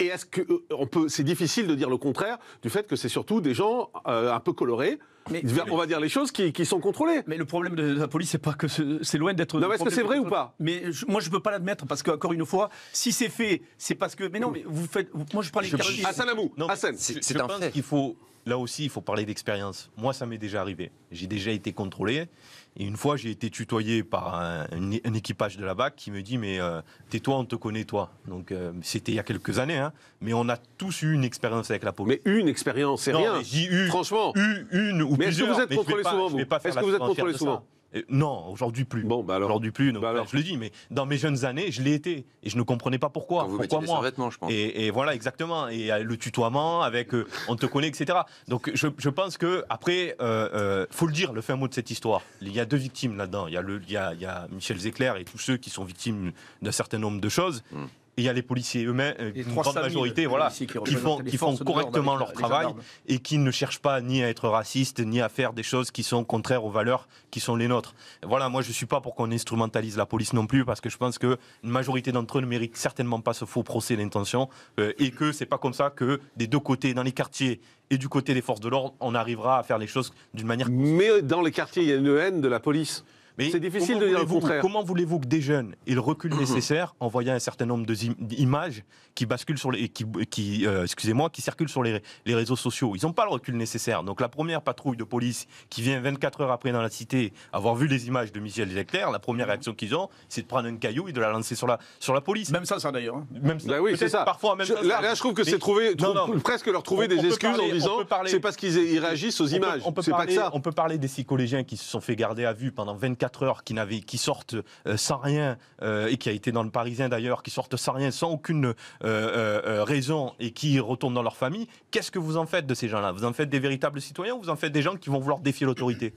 Et est-ce que c'est difficile de dire le contraire du fait que c'est surtout des gens un peu colorés, on va dire les choses, qui sont contrôlés. Mais le problème de la police, c'est pas que c'est loin d'être. Non, mais est-ce que c'est vrai ou pas? Mais moi, je peux pas l'admettre parce qu'encore une fois, si c'est fait, c'est parce que. Mais non, mais vous faites. Moi, je parle des Hassan Amou, Hassan, c'est un fait. Qu'il faut. Là aussi, il faut parler d'expérience. Moi, ça m'est déjà arrivé. J'ai déjà été contrôlé. Et une fois, j'ai été tutoyé par un équipage de la BAC qui me dit « Mais tais-toi, on te connaît, toi ». Donc, c'était il y a quelques années. Hein, mais on a tous eu une expérience avec la police. Mais une expérience, c'est rien. Franchement. Une ou mais plusieurs. Est-ce que vous êtes contrôlé souvent, vous? Est-ce que vous êtes contrôlé souvent? Non, aujourd'hui plus. Bon, bah alors. Aujourd'hui plus. Donc, bah alors. je le dis, mais dans mes jeunes années, je l'ai été. Et je ne comprenais pas pourquoi. Quand vous pourquoi mettiez moi des survêtements, je pense. Et voilà, exactement. Et le tutoiement, avec on te connaît, etc. Donc je pense que, après, faut le dire, le fin mot de cette histoire. Il y a deux victimes là-dedans. Il y a Michel Zecler et tous ceux qui sont victimes d'un certain nombre de choses. Et il y a les policiers eux-mêmes, une grande majorité, voilà, qui font correctement leur travail et qui ne cherchent pas ni à être racistes, ni à faire des choses qui sont contraires aux valeurs qui sont les nôtres. Voilà, moi je ne suis pas pour qu'on instrumentalise la police non plus, parce que je pense qu'une majorité d'entre eux ne méritent certainement pas ce faux procès d'intention, et que c'est pas comme ça que des deux côtés, dans les quartiers et du côté des forces de l'ordre, on arrivera à faire les choses d'une manière... Mais dans les quartiers, il y a une haine de la police. Mais c'est difficile de dire le contraire. Comment voulez-vous que des jeunes aient le recul nécessaire en voyant un certain nombre d'images qui basculent sur les, qui circulent sur les réseaux sociaux? Ils n'ont pas le recul nécessaire. Donc la première patrouille de police qui vient 24 heures après dans la cité avoir vu les images de Michel Zecler, la première réaction qu'ils ont, c'est de prendre un caillou et de la lancer sur la police. Même ça d'ailleurs. Hein. Même ça. Bah oui, c'est ça. Parfois, même là, je trouve que c'est presque leur trouver des excuses en disant c'est parce qu'ils réagissent aux images. C'est pas que ça. On peut parler des 6 collégiens qui se sont fait garder à vue pendant 24 heures, qui sortent sans rien, et qui a été dans le Parisien d'ailleurs, qui sortent sans rien, sans aucune raison, et qui retournent dans leur famille. Qu'est-ce que vous en faites de ces gens-là? Vous en faites des véritables citoyens ou vous en faites des gens qui vont vouloir défier l'autorité?